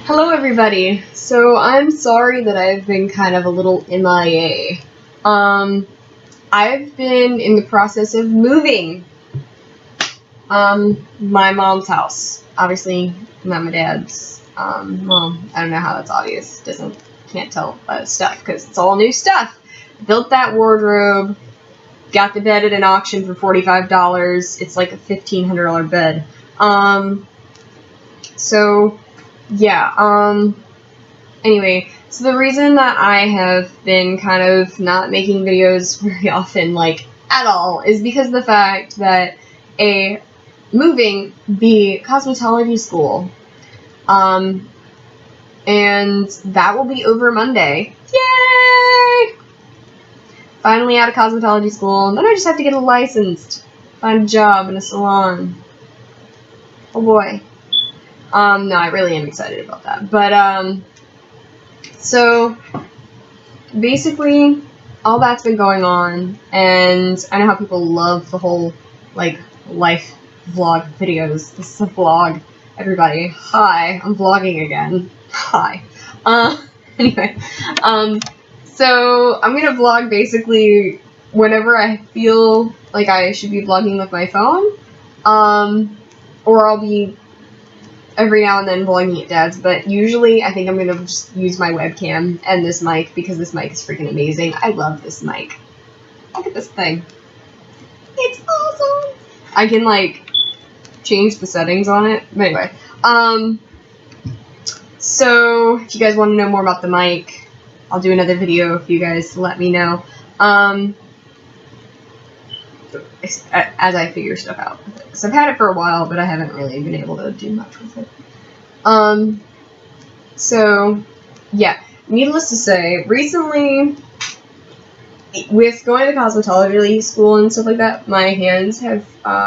Hello everybody. So I'm sorry that I've been kind of a little MIA. I've been in the process of moving my mom's house. Obviously not my dad's. Well, I don't know how that's obvious. Can't tell stuff because it's all new stuff. Built that wardrobe, got the bed at an auction for $45. It's like a $1,500 bed. So yeah, anyway, so the reason that I have been kind of not making videos very often, like, at all, is because of the fact that A, moving, B, cosmetology school, and that will be over Monday. Yay! Finally out of cosmetology school, and then I just have to get licensed, find a job in a salon. Oh boy. No, I really am excited about that. But, so, basically, all that's been going on, and I know how people love the whole, like, life vlog videos. This is a vlog, everybody. Hi, I'm vlogging again. Hi. Anyway, so, I'm gonna vlog basically whenever I feel like I should be vlogging with my phone, or I'll be every now and then vlogging at Dad's, but usually I think I'm gonna just use my webcam and this mic because this mic is freaking amazing. I love this mic. Look at this thing. It's awesome! I can, like, change the settings on it. But anyway, so if you guys want to know more about the mic, I'll do another video if you guys let me know. As I figure stuff out. Because I've had it for a while, but I haven't really been able to do much with it. So, yeah. Needless to say, recently, with going to cosmetology school and stuff like that, my hands have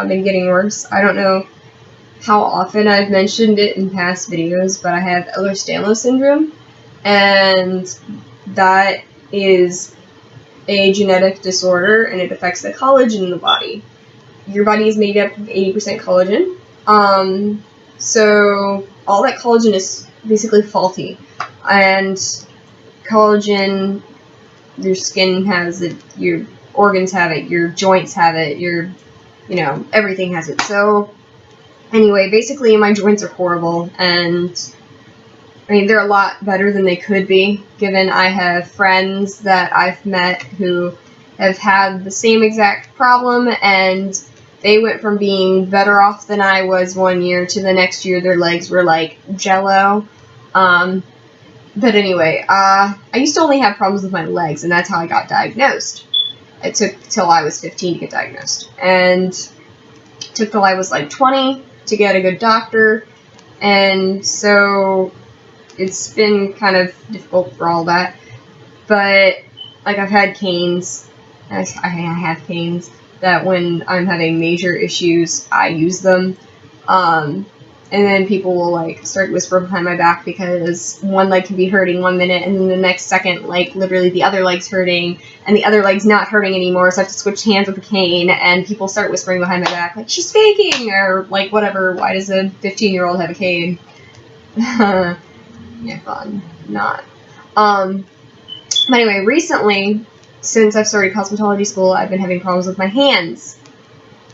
been getting worse. I don't know how often I've mentioned it in past videos, but I have Ehlers-Danlos syndrome, and that is a genetic disorder, and it affects the collagen in the body. Your body is made up of 80% collagen, so all that collagen is basically faulty, and collagen, your skin has it, your organs have it, your joints have it, everything has it. So anyway, basically my joints are horrible, and I mean, they're a lot better than they could be, given I have friends that I've met who have had the same exact problem, and they went from being better off than I was one year to the next year their legs were like jello. But anyway, I used to only have problems with my legs, and that's how I got diagnosed. It took till I was 15 to get diagnosed, and it took till I was like 20 to get a good doctor, and so it's been kind of difficult for all that, but, like, I've had canes, I have canes, that when I'm having major issues, I use them, and then people will, like, start whispering behind my back because one leg can be hurting one minute, and then the next second, like, literally the other leg's hurting, and the other leg's not hurting anymore, so I have to switch hands with the cane, and people start whispering behind my back, like, she's faking, or, like, whatever, why does a 15-year-old have a cane? Yeah, fun. Not. But anyway, recently, since I've started cosmetology school, I've been having problems with my hands.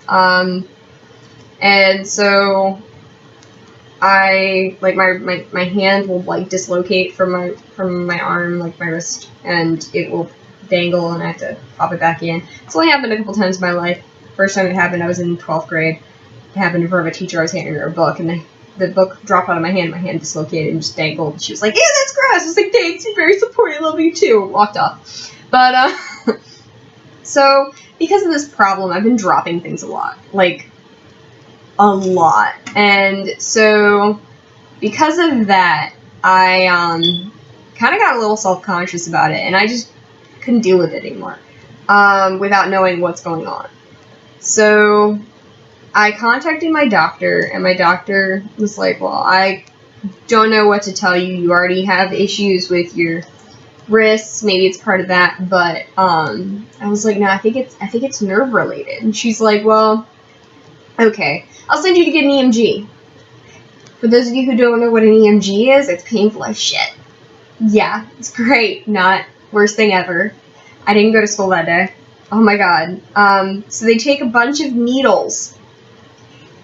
And so I, like, my hand will, like, dislocate from my arm, like, my wrist, and it will dangle, and I have to pop it back in. It's only happened a couple times in my life. First time it happened, I was in 12th grade. It happened in front of a teacher. I was handing her a book, and the book dropped out of my hand dislocated and just dangled. She was like, ew, that's gross. I was like, thanks, you're very supportive, I love you too. Walked off. But, so, because of this problem, I've been dropping things a lot. Like, a lot. And so, because of that, I, kind of got a little self-conscious about it, and I just couldn't deal with it anymore, without knowing what's going on. So I contacted my doctor, and my doctor was like, well, I don't know what to tell you. You already have issues with your wrists. Maybe it's part of that. But I was like, no, I think it's nerve related. And she's like, well, okay, I'll send you to get an EMG. For those of you who don't know what an EMG is, it's painful as shit. Yeah, it's great. Not worst thing ever. I didn't go to school that day. Oh my god. So they take a bunch of needles,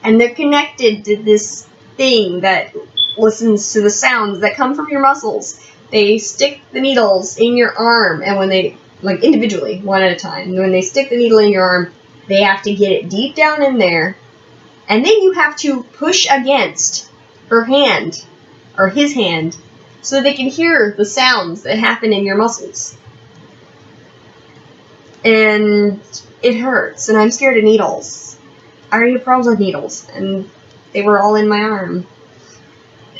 and they're connected to this thing that listens to the sounds that come from your muscles. They stick the needles in your arm, and when they, like, individually, one at a time, and when they stick the needle in your arm, they have to get it deep down in there, and then you have to push against her hand, or his hand, so they can hear the sounds that happen in your muscles. And it hurts, and I'm scared of needles. I already have problems with needles, and they were all in my arm.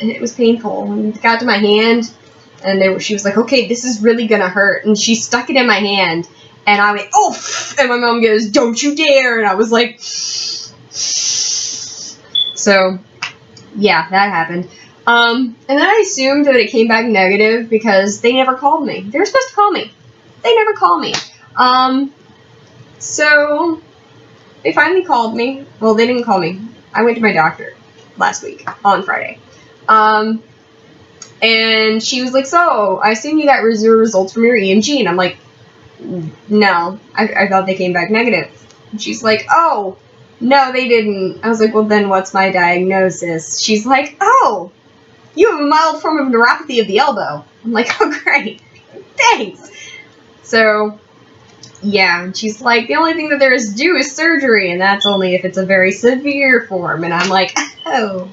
And it was painful. And it got to my hand, and she was like, okay, this is really gonna hurt. And she stuck it in my hand, and I went, oh! And my mom goes, don't you dare! And I was like... So, yeah, that happened. And then I assumed that it came back negative because they never called me. They were supposed to call me. They never called me. So they finally called me. Well, they didn't call me. I went to my doctor last week on Friday. And she was like, so, I assume you got your results from your EMG. And I'm like, no, I thought they came back negative. And she's like, oh, no, they didn't. I was like, well, then what's my diagnosis? She's like, oh, you have a mild form of neuropathy of the elbow. I'm like, oh, great. Thanks. So, yeah, and she's like, the only thing that there is to do is surgery, and that's only if it's a very severe form. And I'm like, oh, so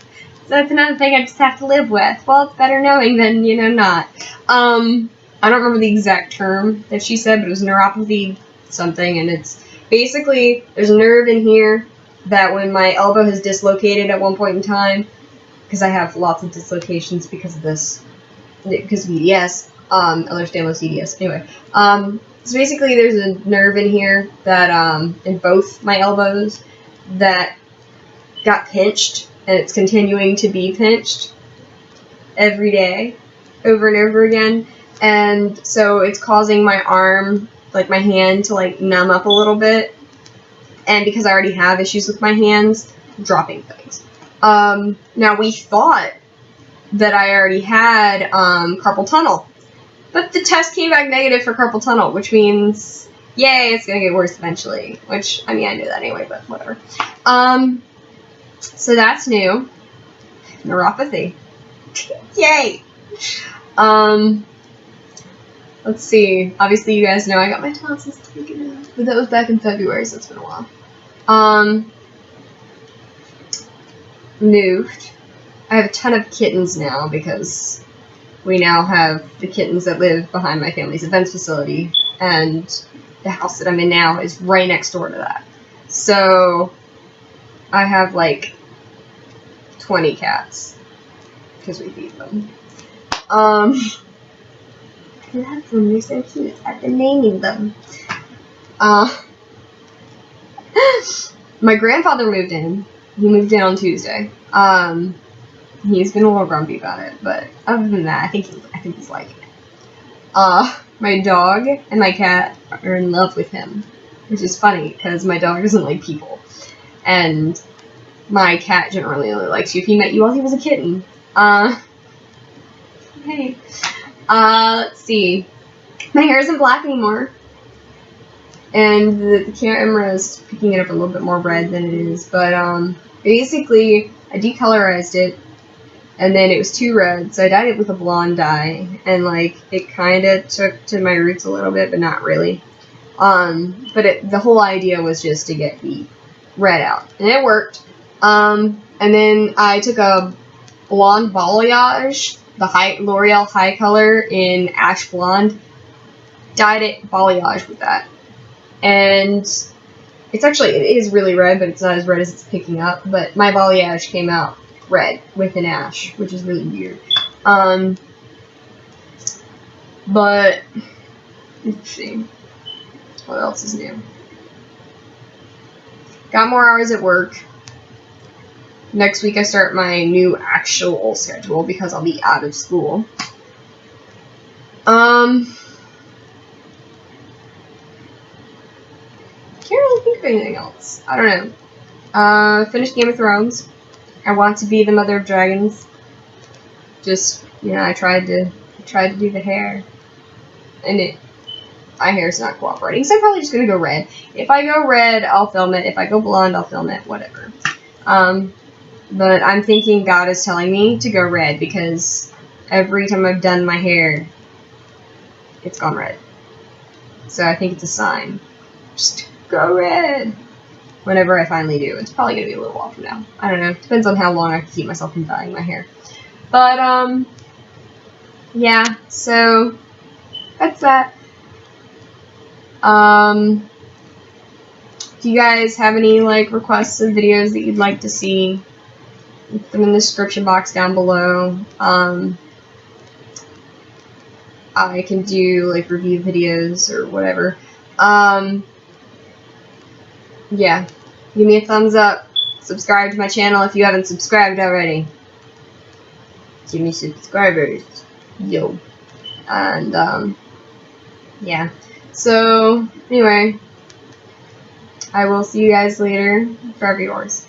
that's another thing I just have to live with. Well, it's better knowing than, you know, not. I don't remember the exact term that she said, but it was neuropathy something, and it's basically, there's a nerve in here that when my elbow has dislocated at one point in time, because I have lots of dislocations because of this, because of EDS, Ehlers-Danlos EDS, anyway, so basically there's a nerve in here that, in both my elbows, that got pinched, and it's continuing to be pinched every day, over and over again, and so it's causing my arm, like my hand, to like numb up a little bit, and because I already have issues with my hands, dropping things. Now we thought that I already had, carpal tunnel, but the test came back negative for carpal tunnel, which means, yay, it's gonna get worse eventually, which, I mean, I knew that anyway, but whatever. So that's new. Neuropathy. Yay! Let's see. Obviously, you guys know I got my tonsils taken out, but that was back in February, so it's been a while. Moved. I have a ton of kittens now because we now have the kittens that live behind my family's events facility, and the house that I'm in now is right next door to that. So I have like 20 cats because we feed them. I love them. They're so cute. I've been naming them. My grandfather moved in. He moved in on Tuesday. He's been a little grumpy about it, but other than that, I think he's liking it. My dog and my cat are in love with him, which is funny because my dog doesn't like people, and my cat generally only likes you if he met you while he was a kitten. Hey. Let's see. My hair isn't black anymore, and the camera is picking it up a little bit more red than it is, but basically I decolorized it, and then it was too red, so I dyed it with a blonde dye, and like it kind of took to my roots a little bit, but not really. But the whole idea was just to get the red out, and it worked. And then I took a blonde balayage, the L'Oreal High Color in ash blonde, dyed it balayage with that, and it is really red, but it's not as red as it's picking up. But my balayage came out red with an ash, which is really weird. But let's see, what else is new? Got more hours at work. Next week I start my new actual schedule because I'll be out of school. Can't really think of anything else. I don't know. Finished Game of Thrones. I want to be the mother of dragons. Just, you know, I tried to do the hair, and my hair's not cooperating, so I'm probably just gonna go red. If I go red, I'll film it. If I go blonde, I'll film it. Whatever. But I'm thinking God is telling me to go red because every time I've done my hair, it's gone red. So I think it's a sign. Just go red. Whenever I finally do. It's probably going to be a little while from now. I don't know. Depends on how long I can keep myself from dyeing my hair. But, yeah. So, that's that. If you guys have any, like, requests of videos that you'd like to see, put them in the description box down below. I can do, like, review videos or whatever. Yeah. Give me a thumbs up. Subscribe to my channel if you haven't subscribed already. Give me subscribers. Yo. And, yeah. So, anyway. I will see you guys later. Forever yours.